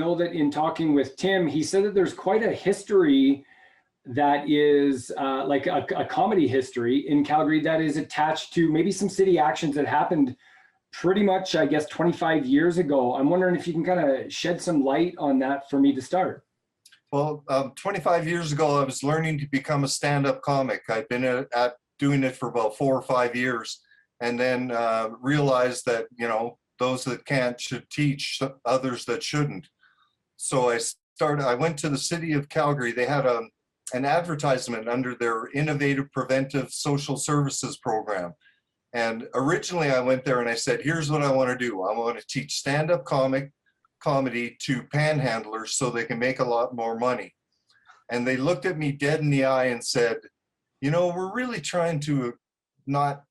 know that in talking with Tim, he said that there's quite a history that is like a comedy history in Calgary that is attached to maybe some city actions that happened pretty much, I guess, 25 years ago. I'm wondering if you can kind of shed some light on that for me to start. Well, 25 years ago, I was learning to become a stand-up comic. I'd been at doing it for about 4 or 5 years, and then realized that, you know, those that can't should teach others that shouldn't. So I went to the city of Calgary. They had an advertisement under their Innovative Preventive Social Services program. And originally I went there and I said, here's what I want to do. I want to teach stand-up comedy to panhandlers so they can make a lot more money. And they looked at me dead in the eye and said, you know, we're really trying to not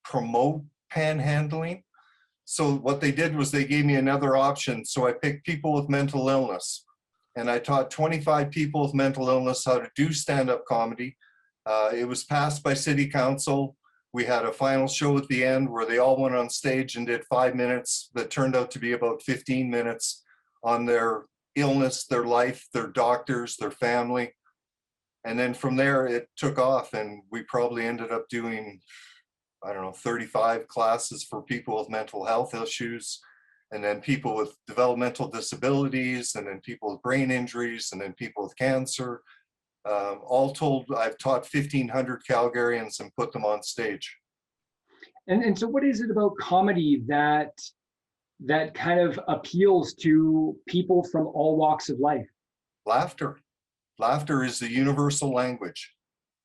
promote panhandling. So what they did was they gave me another option. So I picked people with mental illness. And I taught 25 people with mental illness how to do stand-up comedy. It was passed by City Council. We had a final show at the end where they all went on stage and did 5 minutes that turned out to be about 15 minutes on their illness, their life, their doctors, their family. And then from there, it took off, and we probably ended up doing, I don't know, 35 classes for people with mental health issues, and then people with developmental disabilities, and then people with brain injuries, and then people with cancer. All told, I've taught 1,500 Calgarians and put them on stage. And so what is it about comedy that kind of appeals to people from all walks of life? Laughter. Laughter is the universal language.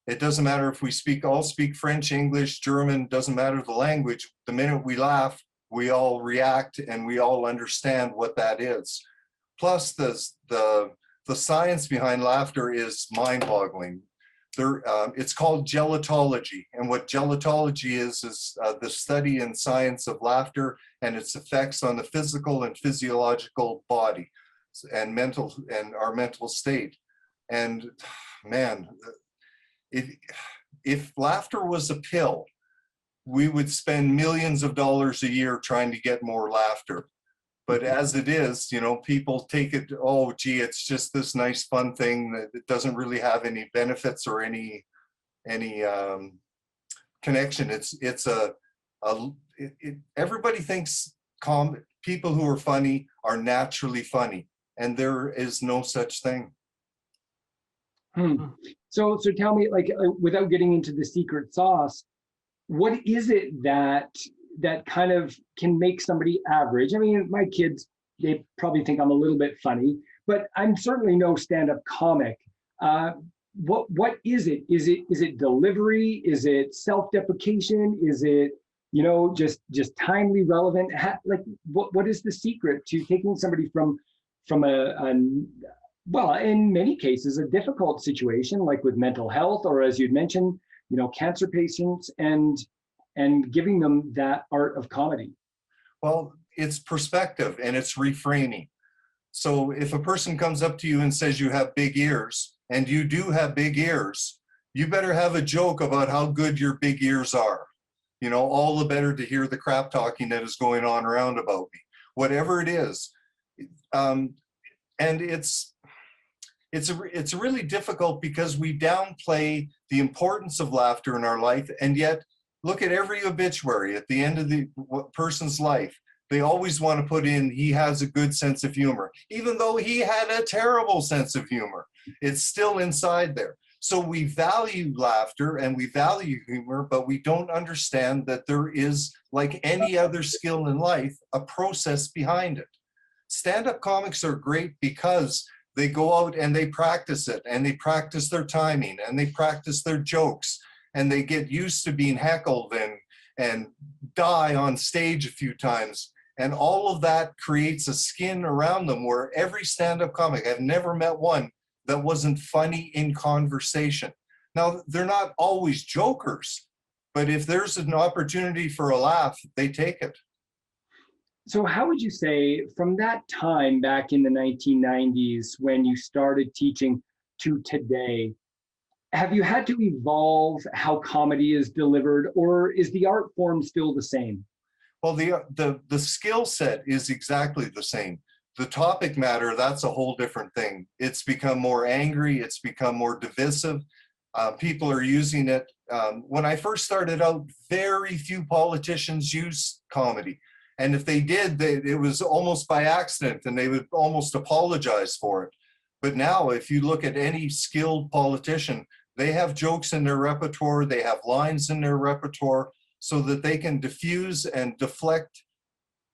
It doesn't matter if we all speak French, English, German, doesn't matter the language. The minute we laugh, we all react and we all understand what that is. Plus the science behind laughter is mind-boggling. It's called gelotology, and what gelotology is the study and science of laughter and its effects on the physical and physiological body and our mental state. And man, if laughter was a pill, we would spend millions of dollars a year trying to get more laughter. But as it is, you know, people take it, oh, gee, it's just this nice, fun thing that it doesn't really have any benefits or any connection. Everybody thinks people who are funny are naturally funny, and there is no such thing. So tell me, like, without getting into the secret sauce, what is it that kind of can make somebody average? I mean, my kids, they probably think I'm a little bit funny, but I'm certainly no stand-up comic. What is it? Is it delivery? Is it self-deprecation? Is it, you know, just timely, relevant? Like, what is the secret to taking somebody from well, in many cases, a difficult situation, like with mental health, or as you'd mentioned, you know, cancer patients, and giving them that art of comedy? Well, it's perspective and it's reframing. So if a person comes up to you and says you have big ears, and you do have big ears, you better have a joke about how good your big ears are. You know, all the better to hear the crap talking that is going on around about me, whatever it is. And it's really difficult because we downplay the importance of laughter in our life, and yet look at every obituary at the end of the person's life. They always want to put in, he has a good sense of humor, even though he had a terrible sense of humor. It's still inside there. So we value laughter and we value humor, but we don't understand that there is, like any other skill in life, a process behind it. Stand-up comics are great because they go out and they practice it, and they practice their timing, and they practice their jokes, and they get used to being heckled and die on stage a few times. And all of that creates a skin around them where every stand-up comic, I've never met one that wasn't funny in conversation. Now, they're not always jokers, but if there's an opportunity for a laugh, they take it. So how would you say, from that time back in the 1990s when you started teaching to today, have you had to evolve how comedy is delivered, or is the art form still the same? Well, the skill set is exactly the same. the topic matter, that's a whole different thing. It's become more angry. It's become more divisive. People are using it. When I first started out, very few politicians used comedy. And if they did, it was almost by accident, and they would almost apologize for it. But now, if you look at any skilled politician, they have jokes in their repertoire, they have lines in their repertoire, so that they can diffuse and deflect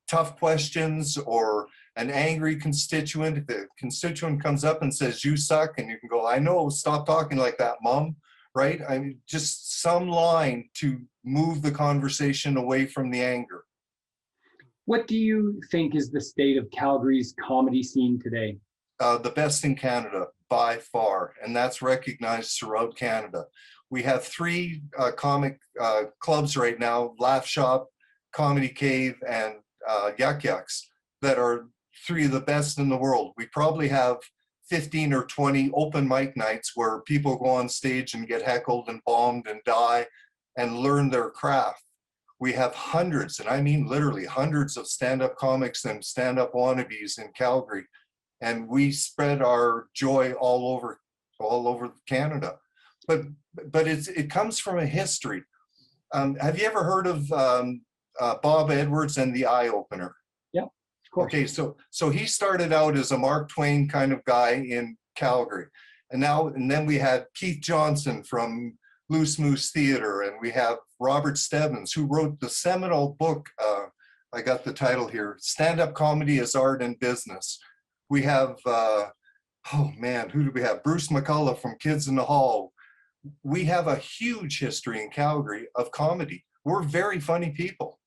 tough questions or an angry constituent. If the constituent comes up and says, "You suck," and you can go, "I know, stop talking like that, Mom," right? I mean, just some line to move the conversation away from the anger. What do you think is the state of Calgary's comedy scene today? The best in Canada by far, and that's recognized throughout Canada. We have three comic clubs right now: Laugh Shop, Comedy Cave, and Yuck Yucks, that are three of the best in the world. We probably have 15 or 20 open mic nights where people go on stage and get heckled and bombed and die and learn their craft. We have hundreds, and I mean literally hundreds, of stand-up comics and stand-up wannabes in Calgary, and we spread our joy all over Canada. But it comes from a history. Have you ever heard of Bob Edwards and the Eye Opener? Yeah, of course. Okay, so he started out as a Mark Twain kind of guy in Calgary, and then we had Keith Johnson from Loose Moose Theater, and we have Robert Stebbins, who wrote the seminal book, I got the title here, Stand-Up Comedy as Art and Business. We have, oh man, who do we have? Bruce McCullough from Kids in the Hall. We have a huge history in Calgary of comedy. We're very funny people.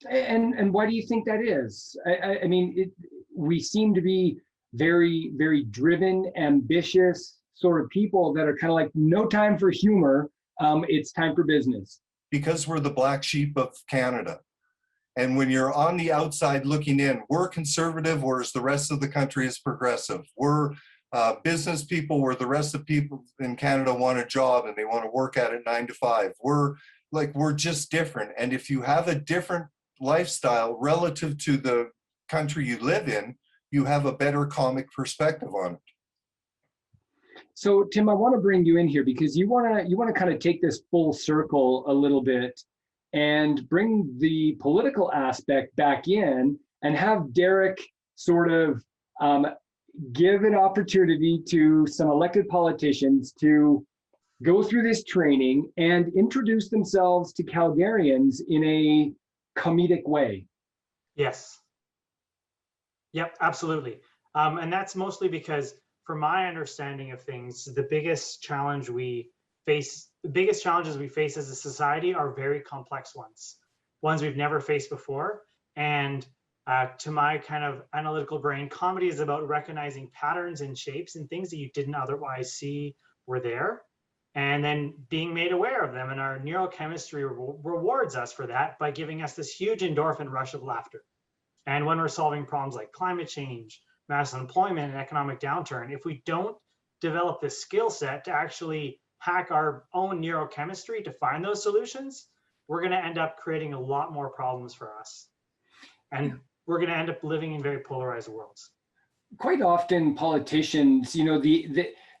And why do you think that is? I mean, we seem to be very, very driven, ambitious sort of people that are kind of like, no time for humor. It's time for business. Because we're the black sheep of Canada. And when you're on the outside looking in, we're conservative, whereas the rest of the country is progressive. We're business people, where the rest of people in Canada want a job and they want to work at it 9 to 5. We're just different. And if you have a different lifestyle relative to the country you live in, you have a better comic perspective on it. So Tim, I want to bring you in here because you want to kind of take this full circle a little bit and bring the political aspect back in and have Derek sort of give an opportunity to some elected politicians to go through this training and introduce themselves to Calgarians in a comedic way. Yes. Yep, absolutely. And that's mostly because, from my understanding of things, the biggest challenges we face as a society are very complex ones we've never faced before. And to my kind of analytical brain, comedy is about recognizing patterns and shapes and things that you didn't otherwise see were there, and then being made aware of them. And our neurochemistry rewards us for that by giving us this huge endorphin rush of laughter. And when we're solving problems like climate change, mass unemployment, and economic downturn, if we don't develop the skill set to actually hack our own neurochemistry to find those solutions, we're going to end up creating a lot more problems for us. And we're going to end up living in very polarized worlds. Quite often politicians,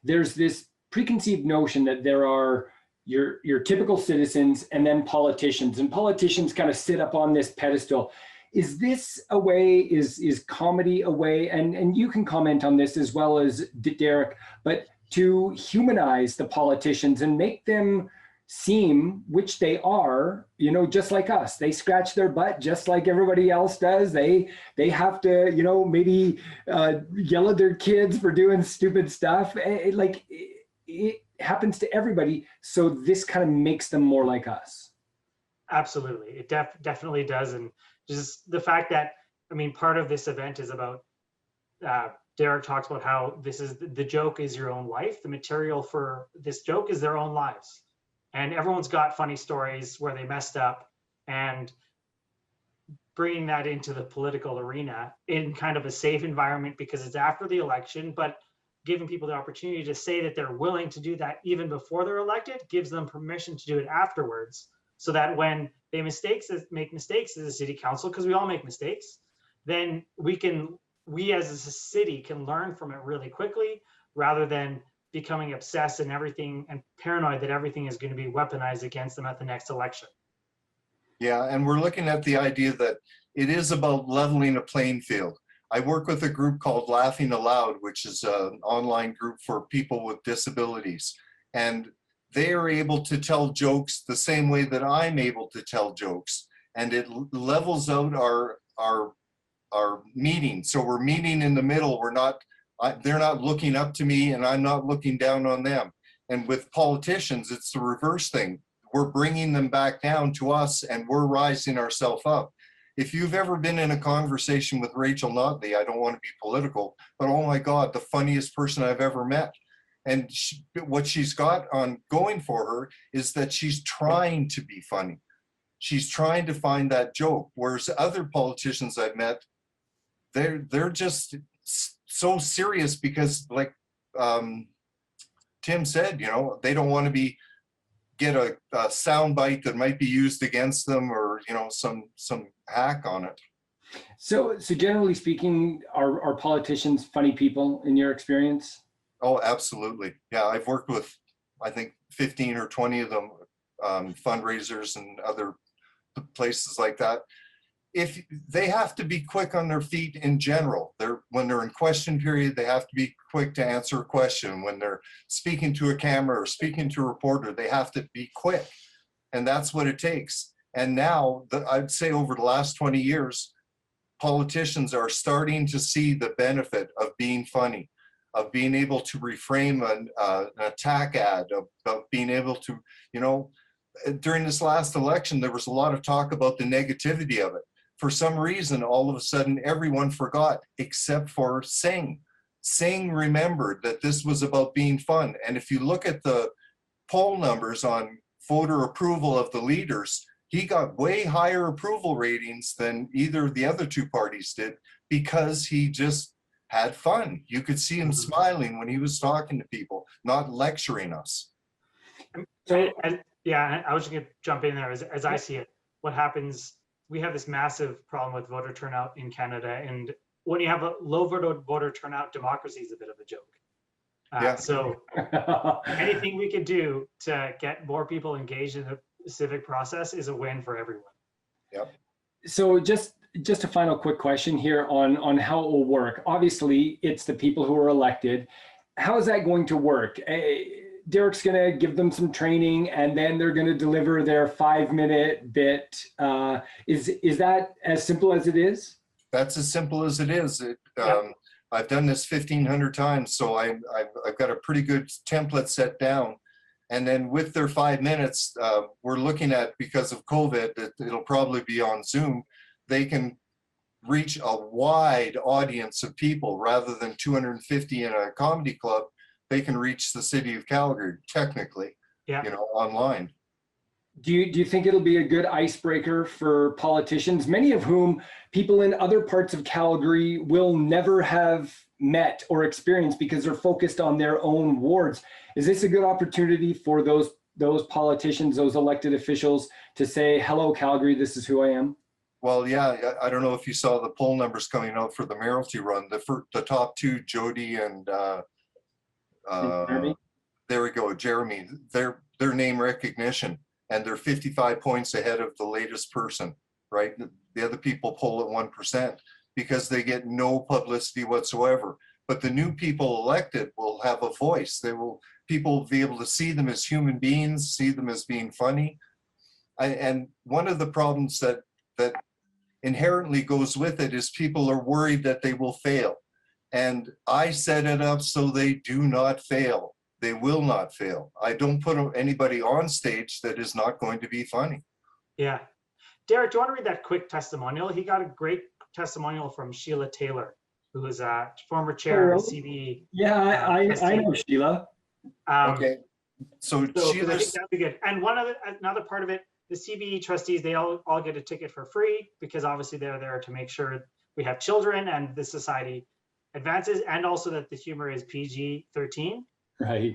there's this preconceived notion that there are your typical citizens and then politicians, and politicians kind of sit up on this pedestal. Is this a way, is comedy a way, and you can comment on this as well as Derek, but to humanize the politicians and make them seem, which they are, just like us. They scratch their butt just like everybody else does. They have to, maybe yell at their kids for doing stupid stuff. It happens to everybody. So this kind of makes them more like us. Absolutely. It definitely does. And just the fact that, part of this event is about, Derek talks about how the joke is your own life. The material for this joke is their own lives. And everyone's got funny stories where they messed up, and bringing that into the political arena in kind of a safe environment because it's after the election, but giving people the opportunity to say that they're willing to do that even before they're elected gives them permission to do it afterwards, so that when they make mistakes as a city council, because we all make mistakes, then we can we as a city can learn from it really quickly rather than becoming obsessed and everything and paranoid that everything is going to be weaponized against them at the next election. Yeah, and we're looking at the idea that it is about leveling a playing field. I work with a group called Laughing Aloud, which is an online group for people with disabilities. And they are able to tell jokes the same way that I'm able to tell jokes. And it levels out our meeting. So we're meeting in the middle. We're not, they're not looking up to me and I'm not looking down on them. And with politicians, it's the reverse thing. We're bringing them back down to us and we're rising ourselves up. If you've ever been in a conversation with Rachel Notley, I don't want to be political, but oh my God, the funniest person I've ever met. And what she's got on going for her is that she's trying to be funny. She's trying to find that joke. Whereas other politicians I've met, they're just so serious because, like Tim said, you know, they don't want to get a sound bite that might be used against them, or you know, some hack on it. So generally speaking, are politicians funny people in your experience? Oh, absolutely. Yeah, I've worked with, I think, 15 or 20 of them, fundraisers and other places like that. If they have to be quick on their feet in general, when they're in question period, they have to be quick to answer a question. When they're speaking to a camera or speaking to a reporter, they have to be quick. And that's what it takes. And now, I'd say over the last 20 years, politicians are starting to see the benefit of being funny, of being able to reframe an attack ad, of being able to, you know, during this last election, there was a lot of talk about the negativity of it. For some reason, all of a sudden, everyone forgot except for Singh. Singh remembered that this was about being fun. And if you look at the poll numbers on voter approval of the leaders, he got way higher approval ratings than either of the other two parties did because he just had fun. You could see him smiling when he was talking to people, not lecturing us. Yeah, I was just going to jump in there. As I see it, what happens, we have this massive problem with voter turnout in Canada. And when you have a low voter turnout, democracy is a bit of a joke. Yeah. So anything we could do to get more people engaged in the civic process is a win for everyone. Yep. So just a final quick question here on how it will work. Obviously, it's the people who are elected. How is that going to work? Derek's going to give them some training and then they're going to deliver their 5-minute bit. Is that as simple as it is? That's as simple as it is. I've done this 1,500 times, so I've got a pretty good template set down. And then with their 5 minutes, we're looking at, because of COVID, it'll probably be on Zoom, they can reach a wide audience of people rather than 250 in a comedy club. They can reach the city of Calgary, technically, you know, online. Do you think it'll be a good icebreaker for politicians, many of whom people in other parts of Calgary will never have met or experienced because they're focused on their own wards? Is this a good opportunity for those politicians, those elected officials to say, hello, Calgary, this is who I am? Well, yeah, I don't know if you saw the poll numbers coming out for the mayoralty run. The top two, Jody and there we go, Jeremy, their name recognition, and they're 55 points ahead of the latest person, right? The other people poll at 1% because they get no publicity whatsoever. But the new people elected will have a voice. People will be able to see them as human beings, see them as being funny. And one of the problems that inherently goes with it is people are worried that they will fail. And I set it up so they do not fail. They will not fail. I don't put anybody on stage that is not going to be funny. Yeah. Derek, do you want to read that quick testimonial? He got a great testimonial from Sheila Taylor, who is a former chair of the CBE. Yeah, I know Sheila. Okay. So Sheila, I think that'd be good. And another part of it, the CBE trustees, they all get a ticket for free because obviously they're there to make sure we have children and the society advances, and also that the humor is PG-13. Right.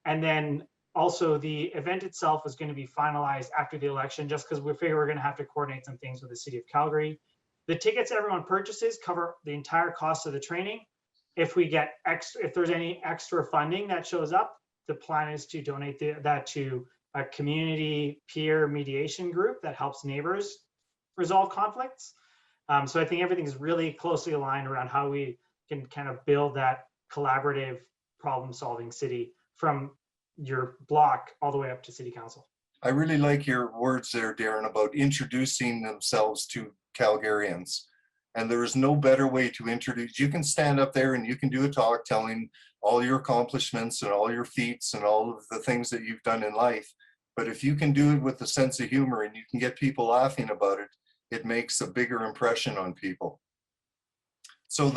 And then also the event itself is going to be finalized after the election, just because we figure we're going to have to coordinate some things with the city of Calgary. The tickets everyone purchases cover the entire cost of the training. If we get extra, if there's any extra funding that shows up, the plan is to donate that to a community peer mediation group that helps neighbors resolve conflicts. So I think everything's really closely aligned around how we can kind of build that collaborative problem-solving city from your block all the way up to city council. I really like your words there, Darren, about introducing themselves to Calgarians. And there is no better way to introduce. You can stand up there and you can do a talk telling all your accomplishments and all your feats and all of the things that you've done in life. But if you can do it with a sense of humor and you can get people laughing about it, it makes a bigger impression on people. So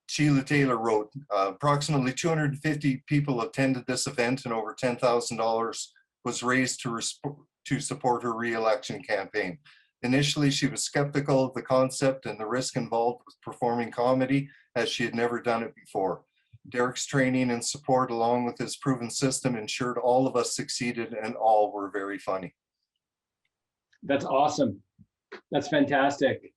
Sheila Taylor wrote, approximately 250 people attended this event and over $10,000 was raised to support her re-election campaign. Initially, she was skeptical of the concept and the risk involved with performing comedy, as she had never done it before. Derek's training and support, along with his proven system, ensured all of us succeeded and all were very funny. That's awesome. That's fantastic.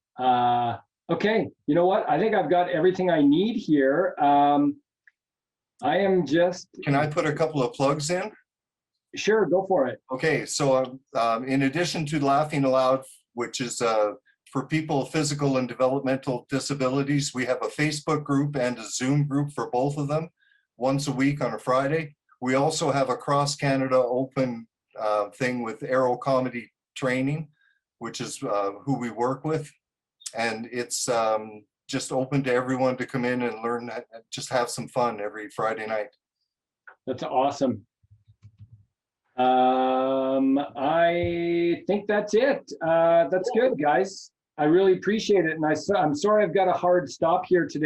Okay, you know what? I think I've got everything I need here. I am just... Can I put a couple of plugs in? Sure, go for it. Okay, so in addition to Laughing Aloud, which is for people with physical and developmental disabilities, we have a Facebook group and a Zoom group for both of them, once a week on a Friday. We also have a Cross Canada open thing with Aero Comedy Training, which is who we work with. And it's just open to everyone to come in and learn, just have some fun every Friday night. That's awesome. I think that's it. That's good, guys. I really appreciate it. And I'm sorry I've got a hard stop here today.